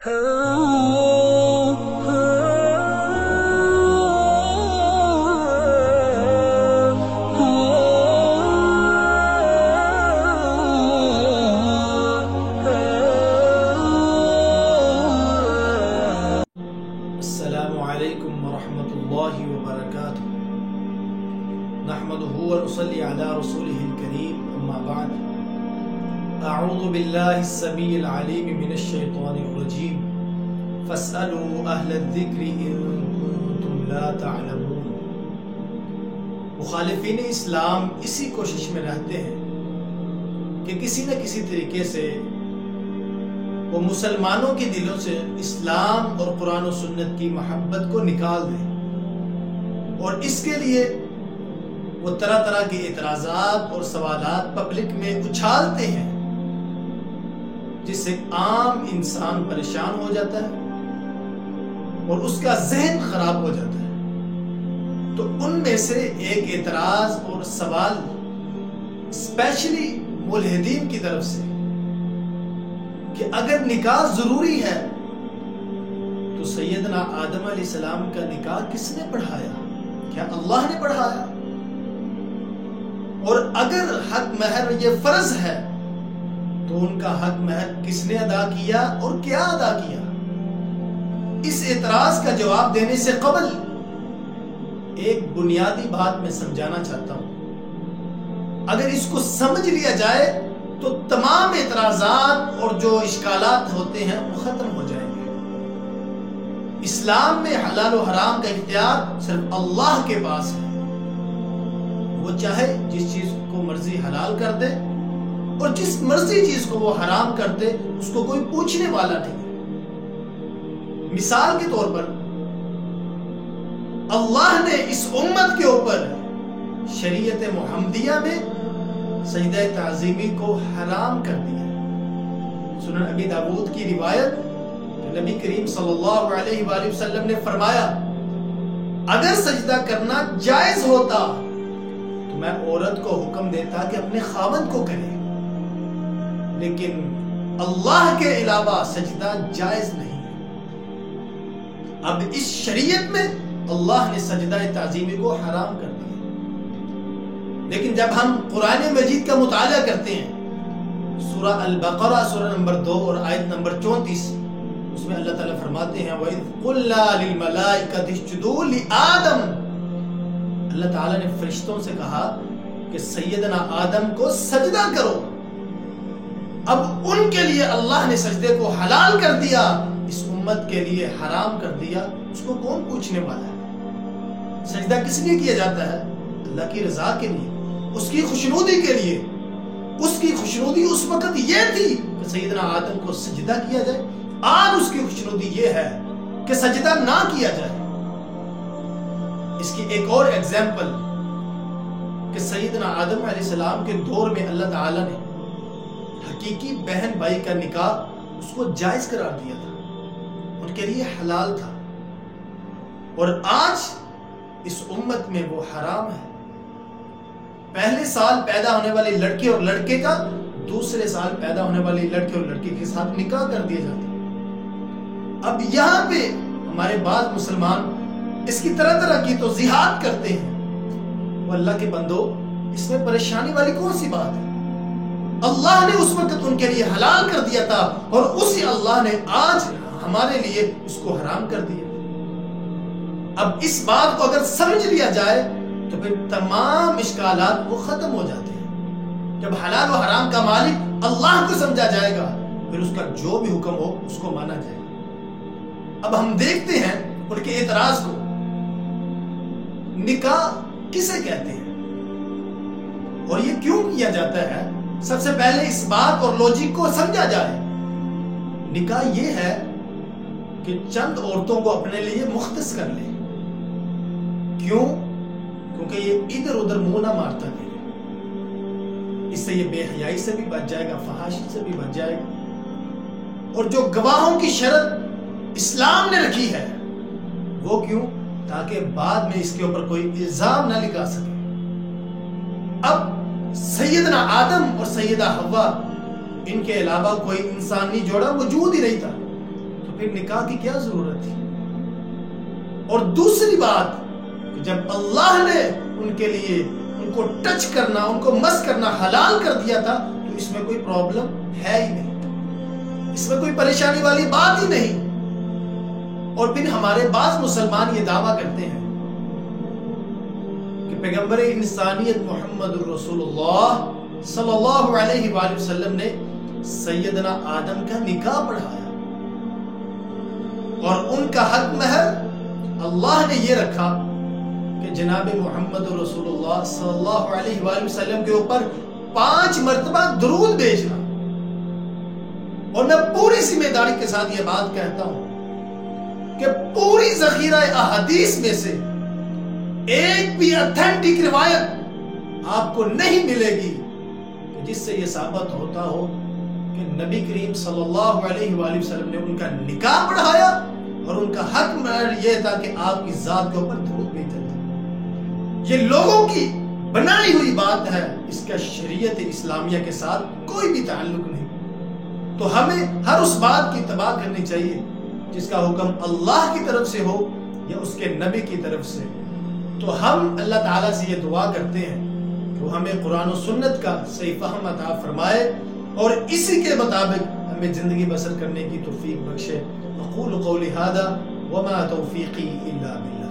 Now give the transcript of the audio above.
علیکم ورحمۃ اللہ وبرکاتہ نحمدہ ونصلی علی رسولہ الکریم اما بعد اعوذ باللہ السمیع العلیم من الشیطان الرجیم فاسألوا اہل الذکر ان کنتم لا تعلمون۔ مخالفین اسلام اسی کوشش میں رہتے ہیں کہ کسی نہ کسی طریقے سے وہ مسلمانوں کے دلوں سے اسلام اور قرآن و سنت کی محبت کو نکال دیں، اور اس کے لیے وہ طرح طرح کے اعتراضات اور سوالات پبلک میں اچھالتے ہیں، جس سے عام انسان پریشان ہو جاتا ہے اور اس کا ذہن خراب ہو جاتا ہے۔ تو ان میں سے ایک اعتراض اور سوال اسپیشلی ملحدین کی طرف سے کہ اگر نکاح ضروری ہے تو سیدنا آدم علیہ السلام کا نکاح کس نے پڑھایا؟ کیا اللہ نے پڑھایا؟ اور اگر حق مہر یہ فرض ہے تو ان کا حق مہر کس نے ادا کیا اور کیا ادا کیا؟ اس اعتراض کا جواب دینے سے قبل ایک بنیادی بات میں سمجھانا چاہتا ہوں۔ اگر اس کو سمجھ لیا جائے تو تمام اعتراضات اور جو اشکالات ہوتے ہیں وہ ختم ہو جائیں گے۔ اسلام میں حلال و حرام کا اختیار صرف اللہ کے پاس ہے، وہ چاہے جس چیز کو مرضی حلال کر دے اور جس مرضی چیز کو وہ حرام کر دے، اس کو کوئی پوچھنے والا نہیں۔ مثال کے طور پر اللہ نے اس امت کے اوپر شریعت محمدیہ میں سجدہ تعظیمی کو حرام کر دیا۔ سنن ابی داود کی روایت، نبی کریم صلی اللہ علیہ وآلہ وسلم نے فرمایا اگر سجدہ کرنا جائز ہوتا تو میں عورت کو حکم دیتا کہ اپنے خاوند کو کرے، لیکن اللہ کے علاوہ سجدہ جائز نہیں۔ اب اس شریعت میں اللہ نے سجدہ تعظیمی کو حرام کر دیا، لیکن جب ہم قرآن مجید کا مطالعہ کرتے ہیں، سورہ البقرہ سورہ نمبر 2 اور آیت نمبر 34، اس میں اللہ تعالیٰ فرماتے ہیں وَإِذْ قُلْنَا لِلْمَلَائِكَةِ اسْجُدُوا لِآدَمَ۔ اللہ تعالیٰ نے فرشتوں سے کہا کہ سیدنا آدم کو سجدہ کرو۔ اب ان کے لیے اللہ نے سجدے کو حلال کر دیا، اس امت کے لیے حرام کر دیا، اس کو کون پوچھنے والا ہے؟ سجدہ کس لیے کیا جاتا ہے؟ اللہ کی رضا کے لیے، اس کی خوشنودی کے لیے۔ اس کی خوشنودی اس وقت یہ تھی کہ سیدنا آدم کو سجدہ کیا جائے، آج اس کی خوشنودی یہ ہے کہ سجدہ نہ کیا جائے۔ اس کی ایک اور ایگزامپل کہ سیدنا آدم علیہ السلام کے دور میں اللہ تعالیٰ نے حقیقی بہن بھائی کا نکاح اس کو جائز قرار دیا تھا، ان کے لیے حلال تھا، اور آج اس امت میں وہ حرام ہے۔ پہلے سال پیدا ہونے والی لڑکے اور لڑکے کا دوسرے سال پیدا ہونے والی لڑکے اور لڑکی کے ساتھ نکاح کر دیا جاتا ہے۔ اب یہاں پہ ہمارے بعض مسلمان اس کی طرح طرح کی توضیحات کرتے ہیں۔ وہ اللہ کے بندو، اس میں پریشانی والی کون سی بات ہے؟ اللہ نے اس وقت ان کے لیے حلال کر دیا تھا، اور اسی اللہ نے آج ہمارے لیے اس کو حرام کر دیا۔ اب اس بات کو اگر سمجھ لیا جائے تو پھر تمام اشکالات وہ ختم ہو جاتے ہیں۔ جب حلال و حرام کا مالک اللہ کو سمجھا جائے گا، پھر اس کا جو بھی حکم ہو اس کو مانا جائے گا۔ اب ہم دیکھتے ہیں ان کے اعتراض کو۔ نکاح کسے کہتے ہیں اور یہ کیوں کیا جاتا ہے؟ سب سے پہلے اس بات اور لوجک کو سمجھا جائے۔ نکاح یہ ہے کہ چند عورتوں کو اپنے لیے مختص کر لے۔ کیوں؟ کیونکہ یہ ادھر ادھر منہ نہ مارتا پھرے، اس سے یہ بے حیائی سے بھی بچ جائے گا، فحاشی سے بھی بچ جائے گا۔ اور جو گواہوں کی شرط اسلام نے رکھی ہے وہ کیوں؟ تاکہ بعد میں اس کے اوپر کوئی الزام نہ لگا سکے۔ اب سیدنا آدم اور سیدہ حوا، ان کے علاوہ کوئی انسانی جوڑا موجود ہی نہیں تھا، تو تو پھر نکاح کی کیا ضرورت تھی؟ اور دوسری بات کہ جب اللہ نے ان کے لیے ان کو ٹچ کرنا، ان کو مس کرنا حلال کر دیا تھا تو اس میں کوئی پرابلم ہے ہی نہیں، اس میں کوئی پریشانی والی بات ہی نہیں۔ اور پھر ہمارے بعض مسلمان یہ دعویٰ کرتے ہیں کہ پیغمبر انسانیت محمد الرسول اللہ صلی اللہ علیہ وآلہ وسلم نے سیدنا آدم کا نکاح پڑھایا اور ان کا حق مہر اللہ نے یہ رکھا کہ جناب محمد رسول اللہ صلی اللہ علیہ وآلہ وسلم کے اوپر 5 مرتبہ درود بھیجنا۔ اور میں پوری ذمہ داری کے ساتھ یہ بات کہتا ہوں کہ پوری ذخیرہ احادیث میں سے ایک بھی اتھینٹک روایت آپ کو نہیں ملے گی کہ جس سے یہ ثابت ہوتا ہو کہ نبی کریم صلی اللہ علیہ وآلہ وسلم نے ان کا نکاح پڑھایا اور ان کا حق مہر یہ تھا کہ آپ کی ذات کے اوپر درود بھیجا جائے۔ یہ لوگوں کی بنائی ہوئی بات ہے، اس کا شریعت اسلامیہ کے ساتھ کوئی بھی تعلق نہیں۔ تو ہمیں ہر اس بات کی اتباع کرنی چاہیے جس کا حکم اللہ کی طرف سے ہو یا اس کے نبی کی طرف سے۔ تو ہم اللہ تعالیٰ سے یہ دعا کرتے ہیں کہ وہ ہمیں قرآن و سنت کا صحیح فہم عطا فرمائے اور اسی کے مطابق ہمیں زندگی بسر کرنے کی توفیق بخشے۔ اقول قولی ھذا وما توفیقی الا باللہ۔